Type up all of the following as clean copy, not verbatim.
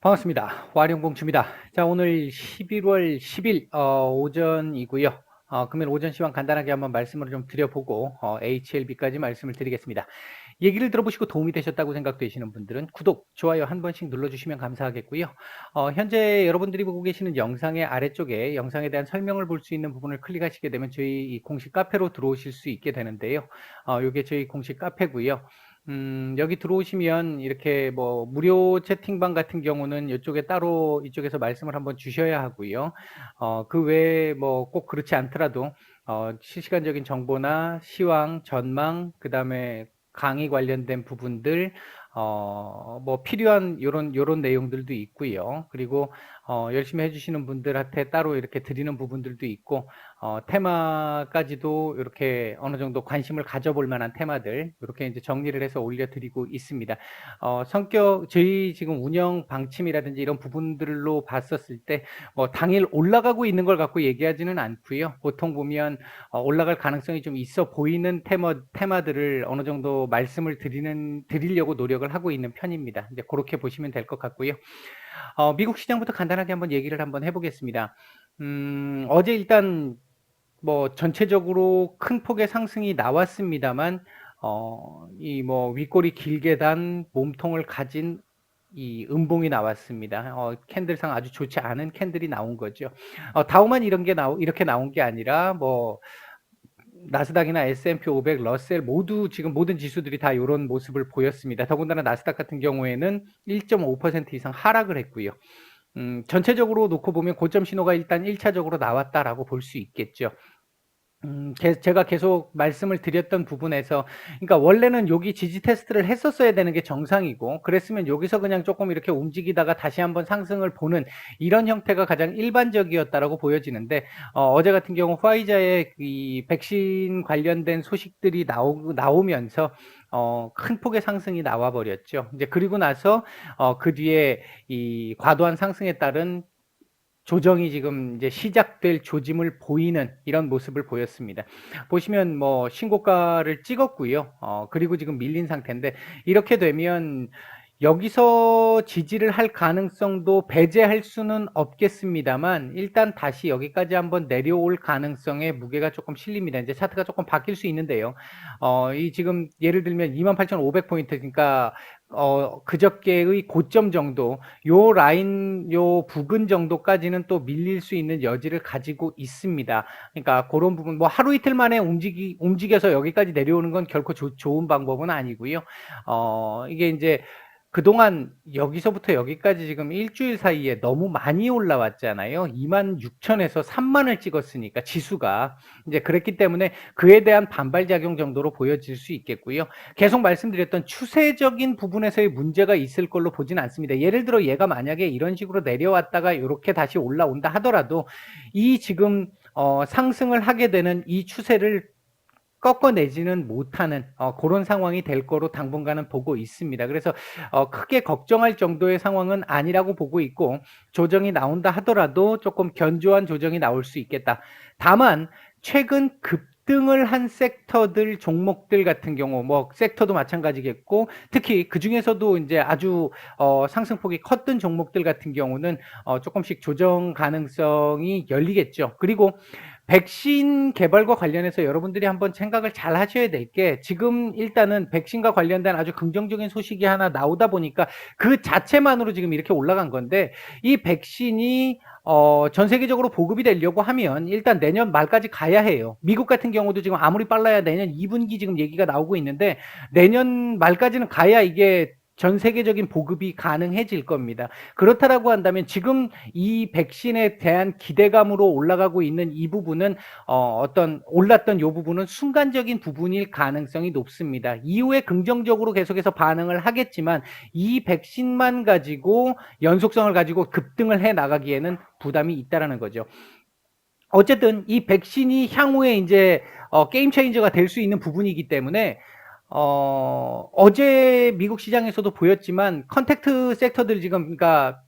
반갑습니다. 와룡공추입니다. 자, 오늘 11월 10일 오전이고요. 금요일 오전 시황 간단하게 한번 말씀을 좀 드려보고 HLB까지 말씀을 드리겠습니다. 얘기를 들어보시고 도움이 되셨다고 생각되시는 분들은 구독, 좋아요 한 번씩 눌러주시면 감사하겠고요. 현재 여러분들이 보고 계시는 영상의 아래쪽에 영상에 대한 설명을 볼 수 있는 부분을 클릭하시게 되면 저희 이 공식 카페로 들어오실 수 있게 되는데요. 이게 저희 공식 카페고요. 여기 들어오시면 이렇게 뭐 무료 채팅방 같은 경우는 이쪽에 따로 이쪽에서 말씀을 한번 주셔야 하고요. 그 외에 뭐 꼭 그렇지 않더라도 실시간적인 정보나 시황, 전망, 그다음에 강의 관련된 부분들, 뭐 필요한 요런 내용들도 있고요. 그리고 열심히 해주시는 분들한테 따로 이렇게 드리는 부분들도 있고, 테마까지도 이렇게 어느 정도 관심을 가져볼 만한 테마들 이렇게 이제 정리를 해서 올려드리고 있습니다. 저희 지금 운영 방침이라든지 이런 부분들로 봤었을 때 당일 올라가고 있는 걸 갖고 얘기하지는 않고요. 보통 보면 올라갈 가능성이 좀 있어 보이는 테마들을 어느 정도 말씀을 드리려고 노력을 하고 있는 편입니다. 이제 그렇게 보시면 될 것 같고요. 미국 시장부터 간단하게 한번 얘기를 한번 해보겠습니다. 어제 일단 뭐 전체적으로 큰 폭의 상승이 나왔습니다만, 이 뭐 윗꼬리 길게 단 몸통을 가진 이 음봉이 나왔습니다. 캔들상 아주 좋지 않은 캔들이 나온 거죠. 다우만 이렇게 나온 게 아니라 뭐 나스닥이나 S&P 500, 러셀 모두 지금 모든 지수들이 다 이런 모습을 보였습니다. 더군다나 나스닥 같은 경우에는 1.5% 이상 하락을 했고요. 전체적으로 놓고 보면 고점 신호가 일단 1차적으로 나왔다라고 볼 수 있겠죠. 제가 계속 말씀을 드렸던 부분에서, 그러니까 원래는 여기 지지 테스트를 했었어야 되는 게 정상이고, 그랬으면 여기서 그냥 조금 이렇게 움직이다가 다시 한번 상승을 보는 이런 형태가 가장 일반적이었다라고 보여지는데, 어제 같은 경우 화이자의 이 백신 관련된 소식들이 나오면서 큰 폭의 상승이 나와버렸죠. 이제 그리고 나서 그 뒤에 이 과도한 상승에 따른 조정이 지금 이제 시작될 조짐을 보이는 이런 모습을 보였습니다. 보시면 뭐 신고가를 찍었고요. 그리고 지금 밀린 상태인데, 이렇게 되면 여기서 지지를 할 가능성도 배제할 수는 없겠습니다만, 일단 다시 여기까지 한번 내려올 가능성에 무게가 조금 실립니다. 이제 차트가 조금 바뀔 수 있는데요. 이 지금 예를 들면 28,500포인트, 그러니까 그저께의 고점 정도, 요 라인, 요 부근 정도까지는 또 밀릴 수 있는 여지를 가지고 있습니다. 그러니까 그런 부분, 뭐 하루 이틀 만에 움직여서 여기까지 내려오는 건 결코 좋은 방법은 아니고요. 이게 이제 그동안 여기서부터 여기까지 지금 일주일 사이에 너무 많이 올라왔잖아요. 26,000에서 3만을 찍었으니까 지수가 이제 그랬기 때문에 그에 대한 반발작용 정도로 보여질 수 있겠고요. 계속 말씀드렸던 추세적인 부분에서의 문제가 있을 걸로 보진 않습니다. 예를 들어 얘가 만약에 이런 식으로 내려왔다가 이렇게 다시 올라온다 하더라도 이 지금 상승을 하게 되는 이 추세를 꺾어내지는 못하는 그런 상황이 될 거로 당분간은 보고 있습니다. 그래서 크게 걱정할 정도의 상황은 아니라고 보고 있고, 조정이 나온다 하더라도 조금 견조한 조정이 나올 수 있겠다. 다만 최근 급등을 한 섹터들, 종목들 같은 경우, 뭐 섹터도 마찬가지겠고, 특히 그 중에서도 이제 아주 상승폭이 컸던 종목들 같은 경우는 조금씩 조정 가능성이 열리겠죠. 그리고 백신 개발과 관련해서 여러분들이 한번 생각을 잘 하셔야 될 게, 지금 일단은 백신과 관련된 아주 긍정적인 소식이 하나 나오다 보니까 그 자체만으로 지금 이렇게 올라간 건데, 이 백신이 전 세계적으로 보급이 되려고 하면 일단 내년 말까지 가야 해요. 미국 같은 경우도 지금 아무리 빨라야 내년 2분기 지금 얘기가 나오고 있는데, 내년 말까지는 가야 이게 전 세계적인 보급이 가능해질 겁니다. 그렇다라고 한다면 지금 이 백신에 대한 기대감으로 올라가고 있는 이 부분은 어떤 올랐던 이 부분은 순간적인 부분일 가능성이 높습니다. 이후에 긍정적으로 계속해서 반응을 하겠지만, 이 백신만 가지고 연속성을 가지고 급등을 해 나가기에는 부담이 있다라는 거죠. 어쨌든 이 백신이 향후에 이제 게임 체인저가 될 수 있는 부분이기 때문에 어제 미국 시장에서도 보였지만 컨택트 섹터들 지금 그러니까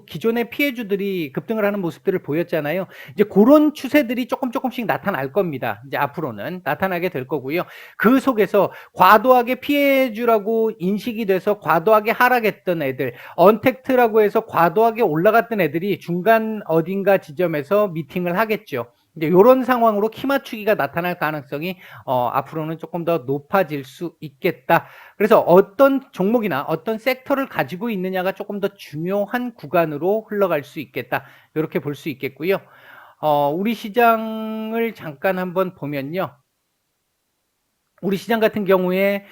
기존의 피해주들이 급등을 하는 모습들을 보였잖아요. 이제 그런 추세들이 조금씩 나타날 겁니다. 이제 앞으로는 나타나게 될 거고요. 그 속에서 과도하게 피해주라고 인식이 돼서 과도하게 하락했던 애들, 언택트라고 해서 과도하게 올라갔던 애들이 중간 어딘가 지점에서 미팅을 하겠죠. 이제 이런 상황으로 키 맞추기가 나타날 가능성이 앞으로는 조금 더 높아질 수 있겠다. 그래서 어떤 종목이나 어떤 섹터를 가지고 있느냐가 조금 더 중요한 구간으로 흘러갈 수 있겠다. 이렇게 볼 수 있겠고요. 우리 시장을 잠깐 한번 보면요. 우리 시장 같은 경우에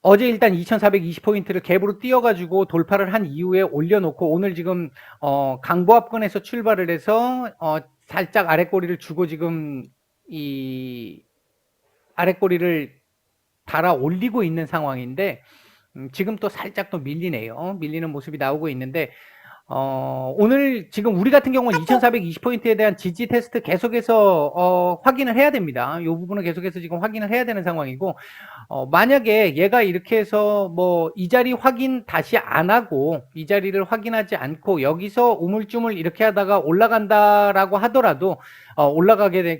어제 일단 2420포인트를 갭으로 띄워가지고 돌파를 한 이후에 올려놓고 오늘 지금 강보합권에서 출발을 해서 살짝 아랫꼬리를 주고 지금 이 아랫꼬리를 달아 올리고 있는 상황인데 지금 또 살짝 또 밀리네요. 밀리는 모습이 나오고 있는데 오늘 지금 우리 같은 경우는 2420포인트에 대한 지지 테스트 계속해서 확인을 해야 됩니다. 이 부분은 계속해서 지금 확인을 해야 되는 상황이고 만약에 얘가 이렇게 해서 뭐 이 자리 확인 다시 안 하고 이 자리를 확인하지 않고 여기서 우물쭈물 이렇게 하다가 올라간다라고 하더라도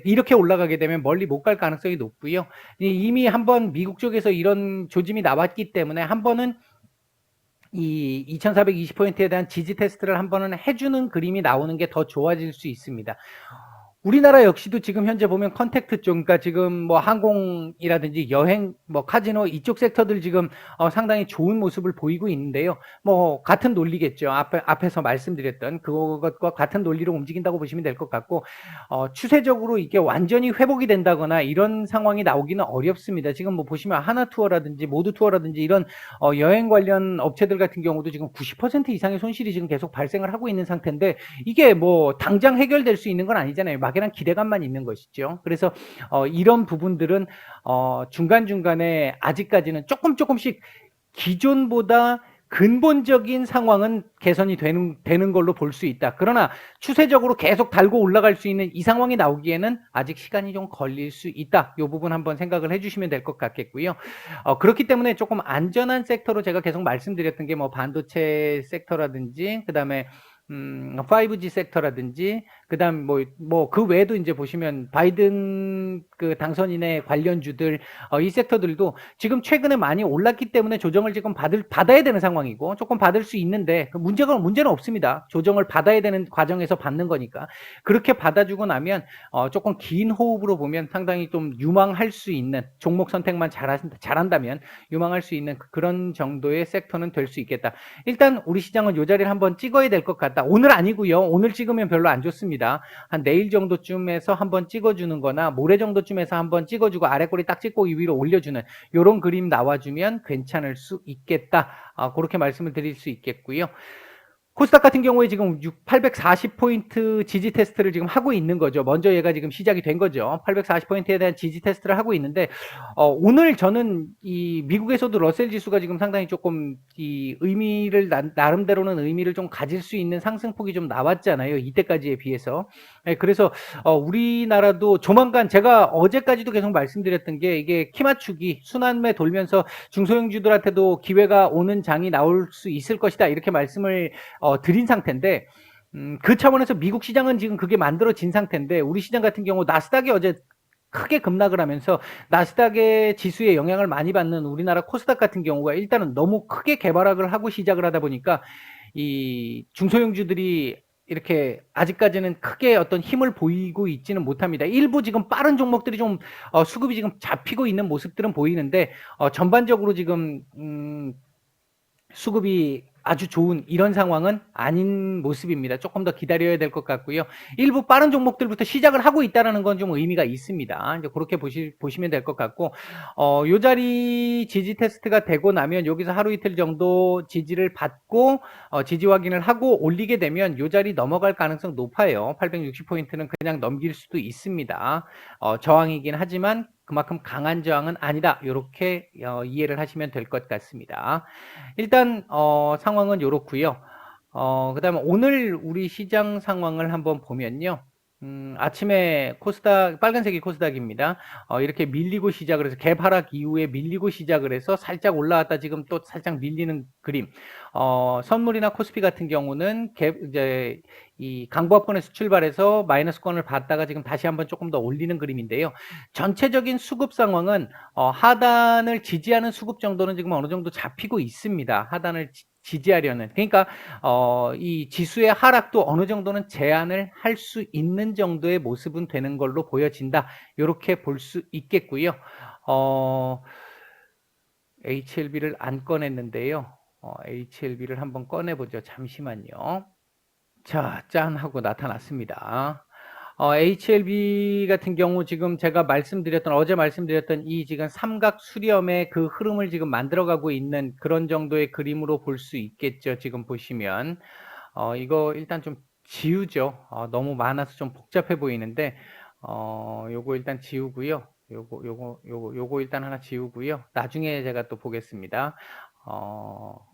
이렇게 올라가게 되면 멀리 못 갈 가능성이 높고요. 이미 한번 미국 쪽에서 이런 조짐이 나왔기 때문에 한 번은 이 2420포인트에 대한 지지 테스트를 한 번은 해주는 그림이 나오는 게 더 좋아질 수 있습니다. 우리나라 역시도 지금 현재 보면 컨택트 쪽, 그러니까 지금 뭐 항공이라든지 여행, 뭐 카지노 이쪽 섹터들 지금 상당히 좋은 모습을 보이고 있는데요. 뭐 같은 논리겠죠. 앞에서 말씀드렸던 그것과 같은 논리로 움직인다고 보시면 될 것 같고 추세적으로 이게 완전히 회복이 된다거나 이런 상황이 나오기는 어렵습니다. 지금 뭐 보시면 하나투어라든지 모두투어라든지 이런 여행 관련 업체들 같은 경우도 지금 90% 이상의 손실이 지금 계속 발생을 하고 있는 상태인데 이게 뭐 당장 해결될 수 있는 건 아니잖아요. 막연한 기대감만 있는 것이죠. 그래서 이런 부분들은 중간중간에 아직까지는 조금씩 기존보다 근본적인 상황은 개선이 되는 걸로 볼 수 있다. 그러나 추세적으로 계속 달고 올라갈 수 있는 이 상황이 나오기에는 아직 시간이 좀 걸릴 수 있다. 이 부분 한번 생각을 해주시면 될 것 같겠고요. 그렇기 때문에 조금 안전한 섹터로 제가 계속 말씀드렸던 게 뭐 반도체 섹터라든지 그다음에 5G 섹터라든지 그다음 뭐 그 외에도 이제 보시면 바이든 그 당선인의 관련주들 이 섹터들도 지금 최근에 많이 올랐기 때문에 조정을 지금 받아야 되는 상황이고 조금 받을 수 있는데 문제는 없습니다. 조정을 받아야 되는 과정에서 받는 거니까 그렇게 받아주고 나면 조금 긴 호흡으로 보면 상당히 좀 유망할 수 있는 종목 선택만 잘한다면 유망할 수 있는 그런 정도의 섹터는 될 수 있겠다. 일단 우리 시장은 이 자리를 한번 찍어야 될 것 같다. 오늘 아니고요. 오늘 찍으면 별로 안 좋습니다. 한 내일 정도쯤에서 한번 찍어주는 거나 모레 정도쯤에서 한번 찍어주고 아래꼬리 딱 찍고 이 위로 올려주는 이런 그림 나와주면 괜찮을 수 있겠다. 그렇게 말씀을 드릴 수 있겠고요. 코스닥 같은 경우에 지금 840포인트 지지 테스트를 지금 하고 있는 거죠. 먼저 얘가 지금 시작이 된 거죠. 840포인트에 대한 지지 테스트를 하고 있는데 오늘 저는 이 미국에서도 러셀 지수가 지금 상당히 조금 이 의미를 나름대로는 의미를 좀 가질 수 있는 상승폭이 좀 나왔잖아요. 이때까지에 비해서. 네, 그래서 우리나라도 조만간 제가 어제까지도 계속 말씀드렸던 게 이게 키 맞추기 순환매 돌면서 중소형주들한테도 기회가 오는 장이 나올 수 있을 것이다. 이렇게 말씀을 드린 상태인데 그 차원에서 미국 시장은 지금 그게 만들어진 상태인데 우리 시장 같은 경우 나스닥이 어제 크게 급락을 하면서 나스닥의 지수에 영향을 많이 받는 우리나라 코스닥 같은 경우가 일단은 너무 크게 개발락을 하고 시작을 하다 보니까 이 중소형주들이 이렇게 아직까지는 크게 어떤 힘을 보이고 있지는 못합니다. 일부 지금 빠른 종목들이 좀 수급이 지금 잡히고 있는 모습들은 보이는데 전반적으로 지금 수급이 아주 좋은 이런 상황은 아닌 모습입니다. 조금 더 기다려야 될 것 같고요. 일부 빠른 종목들부터 시작을 하고 있다는 건 좀 의미가 있습니다. 이제 그렇게 보시면 될 것 같고, 요 자리 지지 테스트가 되고 나면 여기서 하루 이틀 정도 지지를 받고, 지지 확인을 하고 올리게 되면 요 자리 넘어갈 가능성 높아요. 860포인트는 그냥 넘길 수도 있습니다. 저항이긴 하지만 그만큼 강한 저항은 아니다. 이렇게 이해를 하시면 될 것 같습니다. 일단 상황은 이렇고요. 그다음에 오늘 우리 시장 상황을 한번 보면요. 아침에 코스닥, 빨간색이 코스닥입니다. 이렇게 밀리고 시작을 해서 갭 하락 이후에 밀리고 시작을 해서 살짝 올라왔다 지금 또 살짝 밀리는 그림. 선물이나 코스피 같은 경우는 이제 이 강보합권에서 출발해서 마이너스권을 받다가 지금 다시 한번 조금 더 올리는 그림인데요. 전체적인 수급 상황은 하단을 지지하는 수급 정도는 지금 어느 정도 잡히고 있습니다. 하단을 지지하려는. 그러니까 이 지수의 하락도 어느 정도는 제한을 할 수 있는 정도의 모습은 되는 걸로 보여진다. 이렇게 볼 수 있겠고요. HLB를 안 꺼냈는데요. HLB를 한번 꺼내보죠. 잠시만요. 자, 짠 하고 나타났습니다. HLB 같은 경우 지금 제가 어제 말씀드렸던 이 지금 삼각 수렴의 그 흐름을 지금 만들어가고 있는 그런 정도의 그림으로 볼 수 있겠죠. 지금 보시면. 이거 일단 좀 지우죠. 너무 많아서 좀 복잡해 보이는데, 요거 일단 지우고요. 요거 일단 하나 지우고요. 나중에 제가 또 보겠습니다.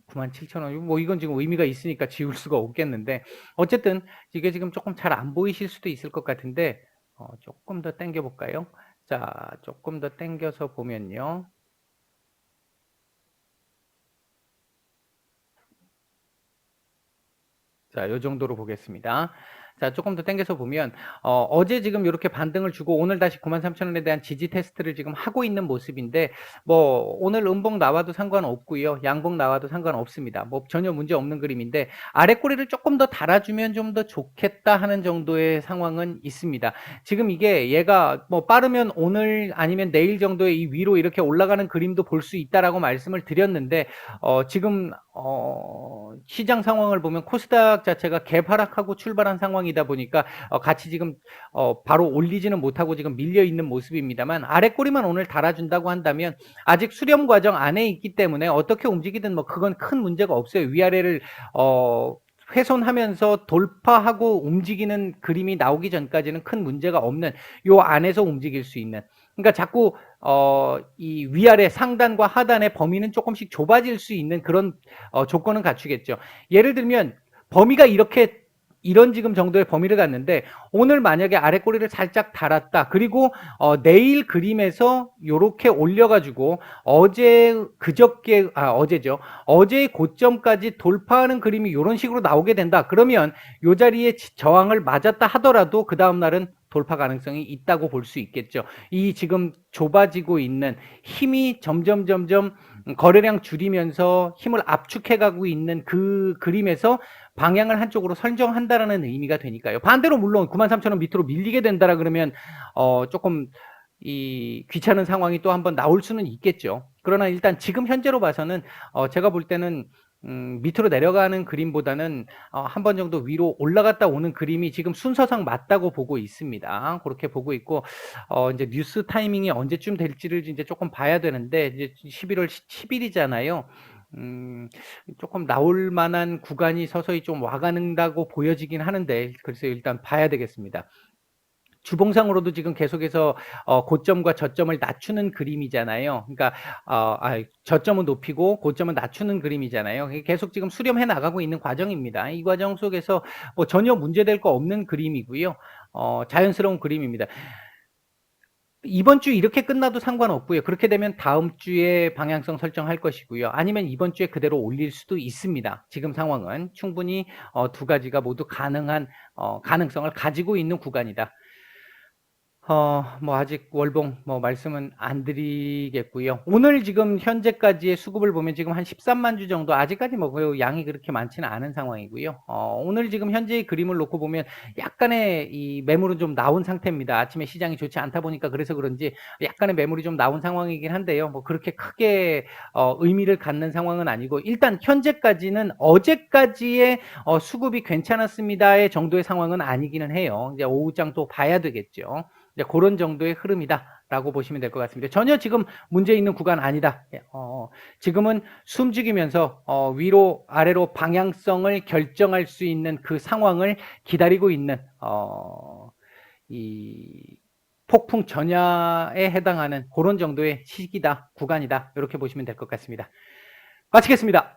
97,000원. 뭐 이건 지금 의미가 있으니까 지울 수가 없겠는데, 어쨌든 이게 지금 조금 잘 안 보이실 수도 있을 것 같은데, 조금 더 당겨 볼까요? 자, 조금 더 당겨서 보면요. 자, 요 정도로 보겠습니다. 자, 조금 더 당겨서 보면 어제 지금 이렇게 반등을 주고 오늘 다시 93,000원에 대한 지지 테스트를 지금 하고 있는 모습인데, 뭐 오늘 음봉 나와도 상관없고요. 양봉 나와도 상관없습니다. 뭐 전혀 문제 없는 그림인데, 아래 꼬리를 조금 더 달아주면 좀 더 좋겠다 하는 정도의 상황은 있습니다. 지금 이게 얘가 뭐 빠르면 오늘 아니면 내일 정도에 이 위로 이렇게 올라가는 그림도 볼 수 있다라고 말씀을 드렸는데, 지금 시장 상황을 보면 코스닥 자체가 개파락하고 출발한 상황이다 보니까 같이 지금 바로 올리지는 못하고 지금 밀려 있는 모습입니다만, 아래 꼬리만 오늘 달아준다고 한다면 아직 수렴 과정 안에 있기 때문에 어떻게 움직이든 뭐 그건 큰 문제가 없어요. 위아래를 훼손하면서 돌파하고 움직이는 그림이 나오기 전까지는 큰 문제가 없는, 요 안에서 움직일 수 있는. 그러니까 자꾸 이 위아래 상단과 하단의 범위는 조금씩 좁아질 수 있는 그런 조건은 갖추겠죠. 예를 들면 범위가 이런 지금 정도의 범위를 갖는데, 오늘 만약에 아래 꼬리를 살짝 달았다. 그리고 내일 그림에서 요렇게 올려가지고 어제죠. 어제의 고점까지 돌파하는 그림이 이런 식으로 나오게 된다. 그러면 요 자리에 저항을 맞았다 하더라도 그 다음 날은 돌파 가능성이 있다고 볼 수 있겠죠. 이 지금 좁아지고 있는 힘이 점점 거래량 줄이면서 힘을 압축해가고 있는 그 그림에서 방향을 한쪽으로 설정한다라는 의미가 되니까요. 반대로 물론 93,000원 밑으로 밀리게 된다라 그러면 조금 이 귀찮은 상황이 또 한번 나올 수는 있겠죠. 그러나 일단 지금 현재로 봐서는 제가 볼 때는 밑으로 내려가는 그림보다는 한 번 정도 위로 올라갔다 오는 그림이 지금 순서상 맞다고 보고 있습니다. 그렇게 보고 있고, 이제 뉴스 타이밍이 언제쯤 될지를 이제 조금 봐야 되는데, 이제 11월 10일이잖아요. 조금 나올 만한 구간이 서서히 좀 와가는다고 보여지긴 하는데, 그래서 일단 봐야 되겠습니다. 주봉상으로도 지금 계속해서 고점과 저점을 낮추는 그림이잖아요. 그러니까 저점은 높이고 고점은 낮추는 그림이잖아요. 계속 지금 수렴해 나가고 있는 과정입니다. 이 과정 속에서 뭐 전혀 문제될 거 없는 그림이고요. 자연스러운 그림입니다. 이번 주 이렇게 끝나도 상관없고요. 그렇게 되면 다음 주에 방향성 설정할 것이고요. 아니면 이번 주에 그대로 올릴 수도 있습니다. 지금 상황은 충분히 두 가지가 모두 가능한 가능성을 가지고 있는 구간이다. 뭐 아직 월봉 뭐 말씀은 안 드리겠고요. 오늘 지금 현재까지의 수급을 보면 지금 한 13만 주 정도, 아직까지 뭐 그 양이 그렇게 많지는 않은 상황이고요. 오늘 지금 현재의 그림을 놓고 보면 약간의 이 매물은 좀 나온 상태입니다. 아침에 시장이 좋지 않다 보니까 그래서 그런지 약간의 매물이 좀 나온 상황이긴 한데요. 뭐 그렇게 크게 의미를 갖는 상황은 아니고, 일단 현재까지는 어제까지의 수급이 괜찮았습니다의 정도의 상황은 아니기는 해요. 이제 오후장 또 봐야 되겠죠. 이제 그런 정도의 흐름이다라고 보시면 될 것 같습니다. 전혀 지금 문제 있는 구간 아니다. 지금은 숨죽이면서 위로 아래로 방향성을 결정할 수 있는 그 상황을 기다리고 있는 이 폭풍 전야에 해당하는 그런 정도의 시기다, 구간이다, 이렇게 보시면 될 것 같습니다. 마치겠습니다.